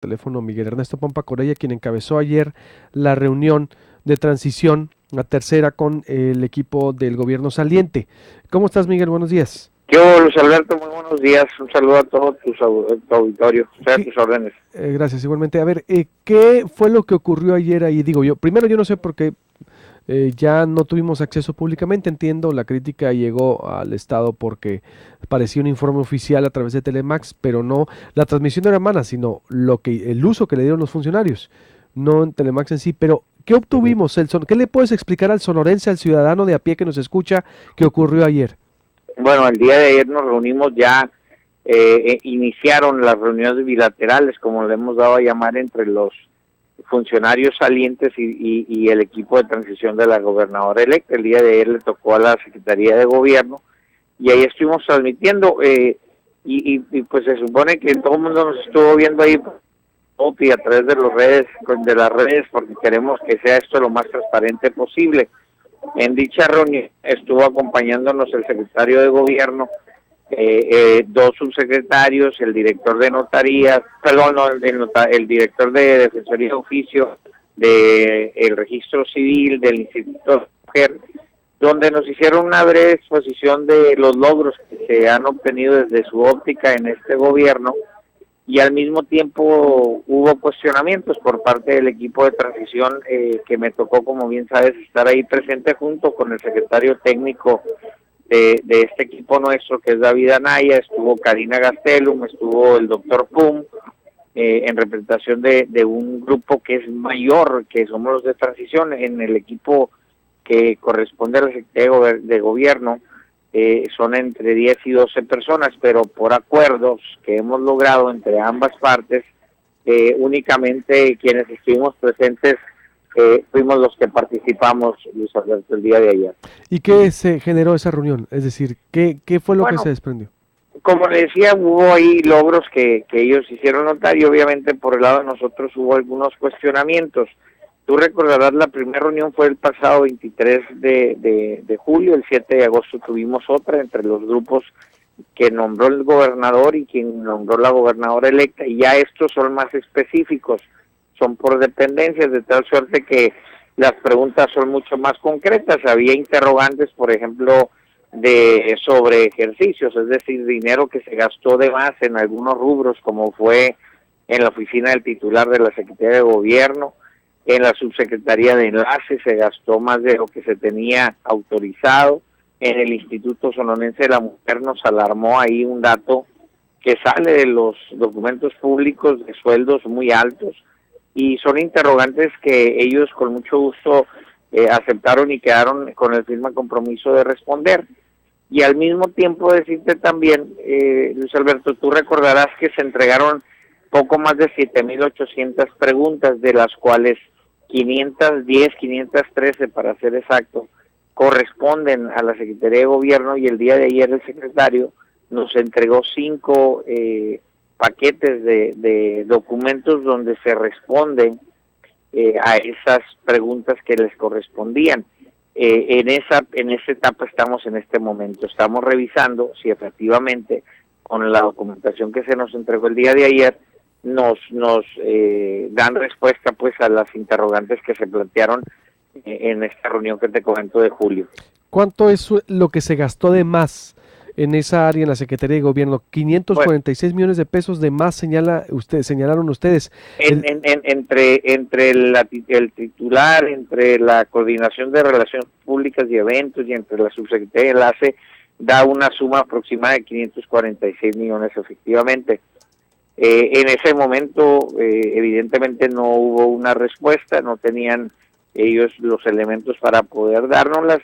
Teléfono Miguel Ernesto Pompa Corella, quien encabezó ayer la reunión de transición, la tercera con el equipo del gobierno saliente. ¿Cómo estás, Miguel? Buenos días. ¿Qué hubo, Luis Alberto? Muy buenos días. Un saludo a todo tu auditorio, o sea, ¿Qué, tus órdenes. gracias, igualmente. A ver, ¿qué fue lo que ocurrió ayer ahí? Digo yo, primero yo no sé por qué ya no tuvimos acceso públicamente, entiendo, la crítica llegó al Estado porque parecía un informe oficial a través de Telemax, pero no, la transmisión no era mala, sino el uso que le dieron los funcionarios, no en Telemax en sí, pero ¿qué obtuvimos, Elson? ¿Qué le puedes explicar al sonorense, al ciudadano de a pie que nos escucha, que ocurrió ayer? Bueno, el día de ayer nos reunimos ya, iniciaron las reuniones bilaterales, como le hemos dado a llamar, entre los funcionarios salientes y el equipo de transición de la gobernadora electa. El día de ayer le tocó a la Secretaría de Gobierno y ahí estuvimos transmitiendo, y pues se supone que todo el mundo nos estuvo viendo ahí y a través de las redes, porque queremos que sea esto lo más transparente posible. En dicha reunión estuvo acompañándonos el secretario de Gobierno, dos subsecretarios, el director de notarías, perdón, no, el director de Defensoría de Oficio, del Registro Civil, del Instituto de Mujer, donde nos hicieron una breve exposición de los logros que se han obtenido desde su óptica en este gobierno, y al mismo tiempo hubo cuestionamientos por parte del equipo de transición, que me tocó, como bien sabes, estar ahí presente junto con el secretario técnico de este equipo nuestro, que es David Anaya. Estuvo Karina Gastelum, estuvo el doctor Pum, en representación de un grupo que es mayor, que somos los de transición. En el equipo que corresponde al Secretario de Gobierno, son entre 10 y 12 personas, pero por acuerdos que hemos logrado entre ambas partes, únicamente quienes estuvimos presentes, fuimos los que participamos, Luis Alberto, el día de ayer. ¿Y qué se generó esa reunión? Es decir, ¿qué fue lo que se Bueno, desprendió? como le decía, hubo ahí logros que ellos hicieron notar, y obviamente por el lado de nosotros hubo algunos cuestionamientos. Tú recordarás, la primera reunión fue el pasado 23 de julio, el 7 de agosto tuvimos otra entre los grupos que nombró el gobernador y quien nombró la gobernadora electa, y ya estos son más específicos, son por dependencias, de tal suerte que las preguntas son mucho más concretas. Había interrogantes, por ejemplo, sobre ejercicios, es decir, dinero que se gastó de más en algunos rubros, como fue en la oficina del titular de la Secretaría de Gobierno, en la subsecretaría de Enlace se gastó más de lo que se tenía autorizado. En el Instituto Sonorense de la Mujer nos alarmó ahí un dato que sale de los documentos públicos, de sueldos muy altos, y son interrogantes que ellos con mucho gusto aceptaron y quedaron con el firme compromiso de responder. Y al mismo tiempo decirte también, Luis Alberto, tú recordarás que se entregaron poco más de 7.800 preguntas, de las cuales 510, 513 para ser exacto, corresponden a la Secretaría de Gobierno, y el día de ayer el secretario nos entregó 5 paquetes de documentos donde se responden a esas preguntas que les correspondían. En esa etapa estamos en este momento. Estamos revisando si efectivamente, con la documentación que se nos entregó el día de ayer, nos dan respuesta pues a las interrogantes que se plantearon en esta reunión que te comento de julio. ¿Cuánto es lo que se gastó de más en esa área en la Secretaría de Gobierno? Bueno, 546 millones de pesos de más señalaron ustedes. El, entre el titular, entre la coordinación de relaciones públicas y eventos, y entre la subsecretaría de enlace, da una suma aproximada de 546 millones efectivamente. En ese momento, evidentemente no hubo una respuesta, no tenían ellos los elementos para poder dárnoslas.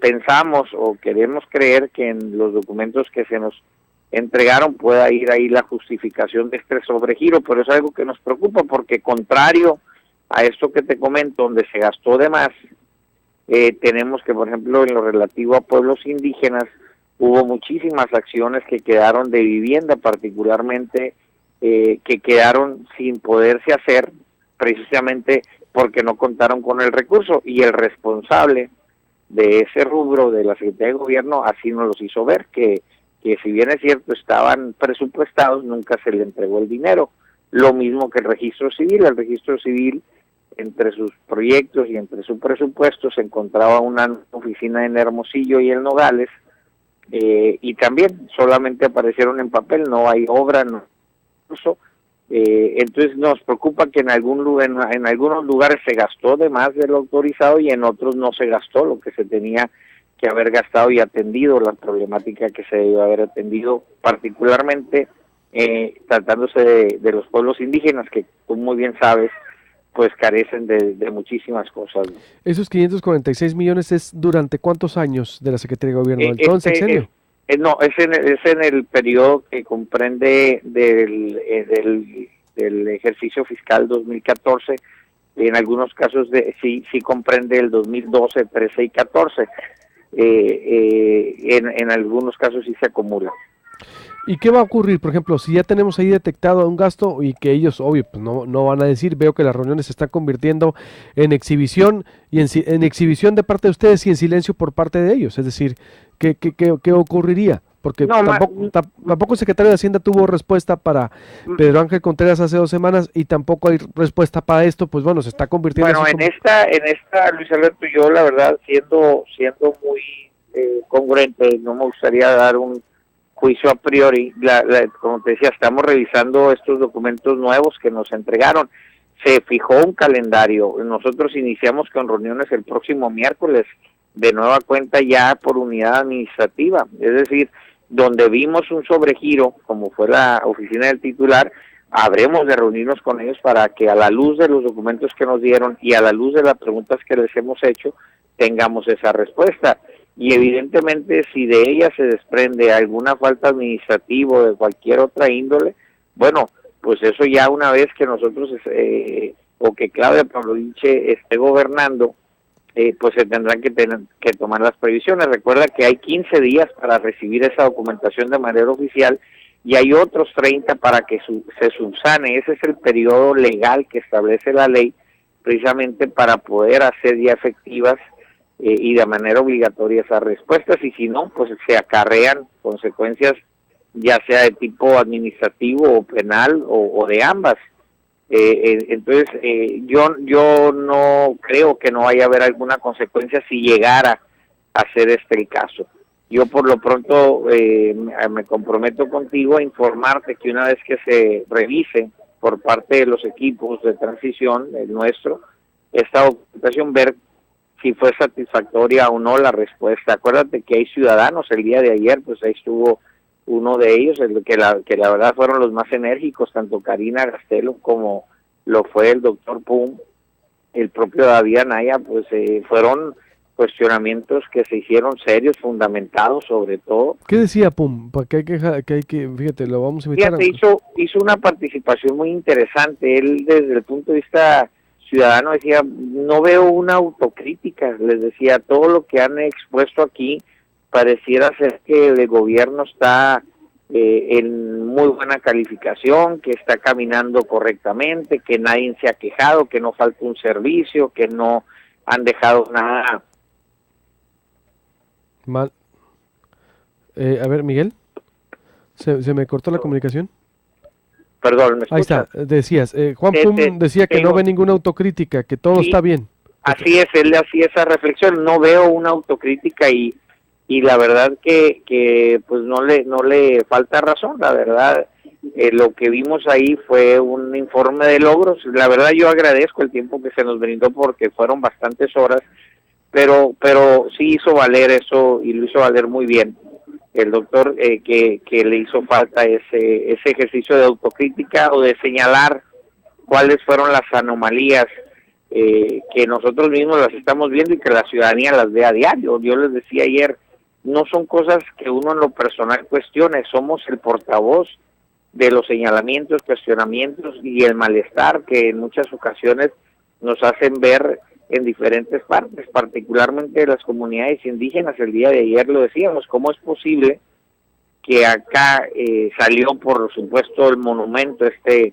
Pensamos o queremos creer que en los documentos que se nos entregaron pueda ir ahí la justificación de este sobregiro, pero es algo que nos preocupa, porque contrario a esto que te comento, donde se gastó de más, tenemos que, por ejemplo, en lo relativo a pueblos indígenas, hubo muchísimas acciones que quedaron de vivienda, particularmente, que quedaron sin poderse hacer, precisamente porque no contaron con el recurso, y el responsable de ese rubro de la Secretaría de Gobierno así nos los hizo ver, que si bien es cierto estaban presupuestados, nunca se le entregó el dinero. lo mismo que el registro civil. El registro civil, entre sus proyectos y entre su presupuesto, se encontraba una oficina en Hermosillo y en Nogales, y también solamente aparecieron en papel, no hay obra, no uso. Entonces nos preocupa que en algunos lugares se gastó de más de lo autorizado y en otros no se gastó lo que se tenía que haber gastado y atendido la problemática que se debió haber atendido, particularmente tratándose de los pueblos indígenas, que tú muy bien sabes, pues carecen de muchísimas cosas, ¿no? Esos 546 millones es durante cuántos años de la Secretaría de Gobierno, ¿el todo el sexenio? No, es en el periodo que comprende del ejercicio fiscal 2014, en algunos casos sí comprende el 2012, 13 y 14, en algunos casos sí se acumula. ¿Y qué va a ocurrir, por ejemplo, si ya tenemos ahí detectado un gasto y que ellos, obvio, pues no van a decir, veo que las reuniones se están convirtiendo en exhibición y en exhibición de parte de ustedes y en silencio por parte de ellos? Es decir, ¿qué ocurriría? Porque No, tampoco el secretario de Hacienda tuvo respuesta para Pedro Ángel Contreras hace 2 semanas y tampoco hay respuesta para esto, pues bueno, se está convirtiendo bueno, así en esta, Luis Alberto, yo la verdad, siendo muy congruente, no me gustaría dar un juicio a priori. Como te decía, estamos revisando estos documentos nuevos que nos entregaron. Se fijó un calendario. Nosotros iniciamos con reuniones el próximo miércoles, de nueva cuenta ya por unidad administrativa. Es decir, donde vimos un sobregiro, como fue la oficina del titular, habremos de reunirnos con ellos para que a la luz de los documentos que nos dieron y a la luz de las preguntas que les hemos hecho, tengamos esa respuesta. Y evidentemente si de ella se desprende alguna falta administrativa o de cualquier otra índole, bueno, pues eso ya una vez que nosotros o que Claudia Pavlovich esté gobernando, pues se tendrán que tomar las previsiones. Recuerda que hay 15 días para recibir esa documentación de manera oficial y hay otros 30 para que se subsane. Ese es el periodo legal que establece la ley, precisamente para poder hacer ya efectivas y de manera obligatoria esas respuestas, y si no, pues se acarrean consecuencias ya sea de tipo administrativo o penal o de ambas. Entonces yo no creo que no vaya a haber alguna consecuencia si llegara a ser este el caso. Yo por lo pronto me comprometo contigo a informarte que una vez que se revise por parte de los equipos de transición, el nuestro, esta documentación, ver si fue satisfactoria o no la respuesta. Acuérdate que hay ciudadanos, el día de ayer pues ahí estuvo uno de ellos, que la verdad fueron los más enérgicos, tanto Karina Gastelo como lo fue el doctor Pum, el propio David Anaya, pues fueron cuestionamientos que se hicieron serios, fundamentados sobre todo. ¿Qué decía Pum? Porque fíjate, lo vamos a invitar. Fíjate, hizo una participación muy interesante. Él desde el punto de vista ciudadano decía, no veo una autocrítica, les decía, todo lo que han expuesto aquí pareciera ser que el gobierno está en muy buena calificación, que está caminando correctamente, que nadie se ha quejado, que no falta un servicio, que no han dejado nada mal. A ver, Miguel, ¿se me cortó la comunicación? Perdón, ¿me escuchas? Ahí está, decías, Juan Pum decía que no ve ninguna autocrítica, que todo está bien. Así es, él hacía esa reflexión, no veo una autocrítica y la verdad que pues no le falta razón. La verdad, lo que vimos ahí fue un informe de logros. La verdad yo agradezco el tiempo que se nos brindó porque fueron bastantes horas, pero sí hizo valer eso y lo hizo valer muy bien el doctor, que le hizo falta ese ejercicio de autocrítica o de señalar cuáles fueron las anomalías que nosotros mismos las estamos viendo y que la ciudadanía las ve a diario. Yo les decía ayer, no son cosas que uno en lo personal cuestione, somos el portavoz de los señalamientos, cuestionamientos y el malestar que en muchas ocasiones nos hacen ver en diferentes partes, particularmente de las comunidades indígenas. El día de ayer lo decíamos, ¿cómo es posible que acá salió por supuesto el monumento que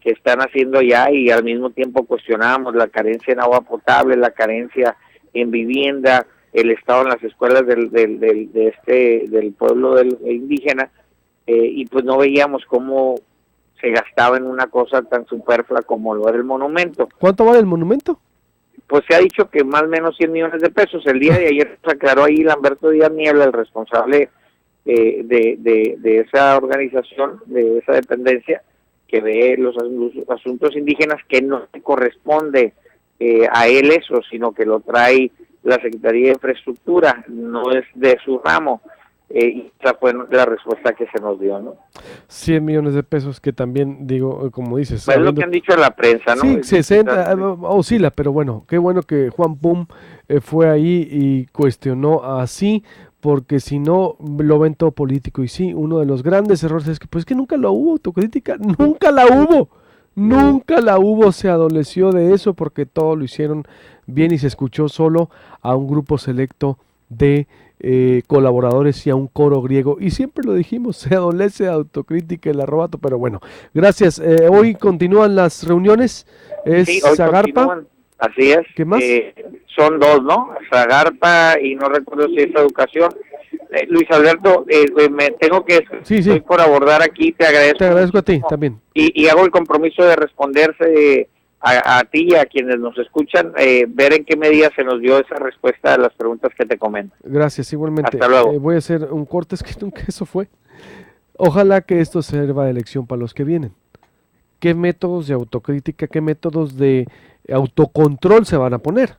están haciendo allá y al mismo tiempo cuestionábamos la carencia en agua potable, la carencia en vivienda, el estado en las escuelas del pueblo indígena, y pues no veíamos cómo se gastaba en una cosa tan superflua como lo era el monumento. ¿Cuánto vale el monumento? Pues se ha dicho que más o menos 100 millones de pesos. El día de ayer se aclaró ahí Lamberto Díaz Niebla, el responsable de esa organización, de esa dependencia que ve los asuntos indígenas, que no le corresponde a él eso, sino que lo trae la Secretaría de Infraestructura, no es de su ramo. Y esa fue la respuesta que se nos dio, ¿no? 100 millones de pesos, que también, digo, como dices... Pues es lo que han dicho en la prensa, ¿no? Sí, 60, oscila, pero bueno, qué bueno que Juan Pum fue ahí y cuestionó así, porque si no, lo ven todo político. Y sí, uno de los grandes errores es que, pues que nunca lo hubo, autocrítica, nunca la hubo. Nunca la hubo, se adoleció de eso porque todo lo hicieron bien y se escuchó solo a un grupo selecto de colaboradores y a un coro griego, y siempre lo dijimos, se adolece de autocrítica el arrobato, pero bueno, gracias. Hoy continúan las reuniones, es sí, hoy Zagarpa, continúan. Así es. ¿Qué más? Son dos, ¿no? Zagarpa y no recuerdo si es educación. Luis Alberto, me tengo que estoy por abordar aquí, te agradezco. Te agradezco a ti también. Y hago el compromiso de responderse a ti y a quienes nos escuchan, ver en qué medida se nos dio esa respuesta a las preguntas que te comento. Gracias, igualmente. Hasta luego. Voy a hacer un corte, es que nunca eso fue. Ojalá que esto sirva de lección para los que vienen. ¿Qué métodos de autocrítica, qué métodos de autocontrol se van a poner?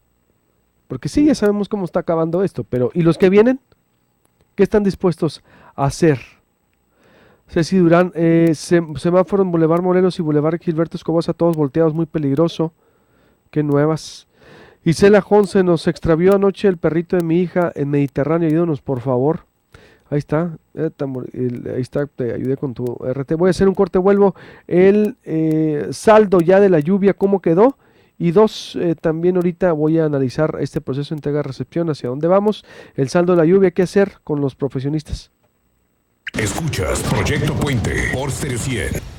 Porque sí, ya sabemos cómo está acabando esto, pero ¿y los que vienen? ¿Qué están dispuestos a hacer? Ceci Durán, semáforo en Boulevard Morelos y Boulevard Gilberto Escobosa, todos volteados, muy peligroso. Qué nuevas. Isela Jonce, nos extravió anoche el perrito de mi hija en Mediterráneo, ayúdanos por favor. Ahí está, ahí está, te ayudé con tu RT. Voy a hacer un corte, vuelvo. El saldo ya de la lluvia, ¿cómo quedó? Y dos, también ahorita voy a analizar este proceso de entrega-recepción, hacia dónde vamos. El saldo de la lluvia, ¿qué hacer con los profesionistas? Escuchas Proyecto Puente por Stereo 100.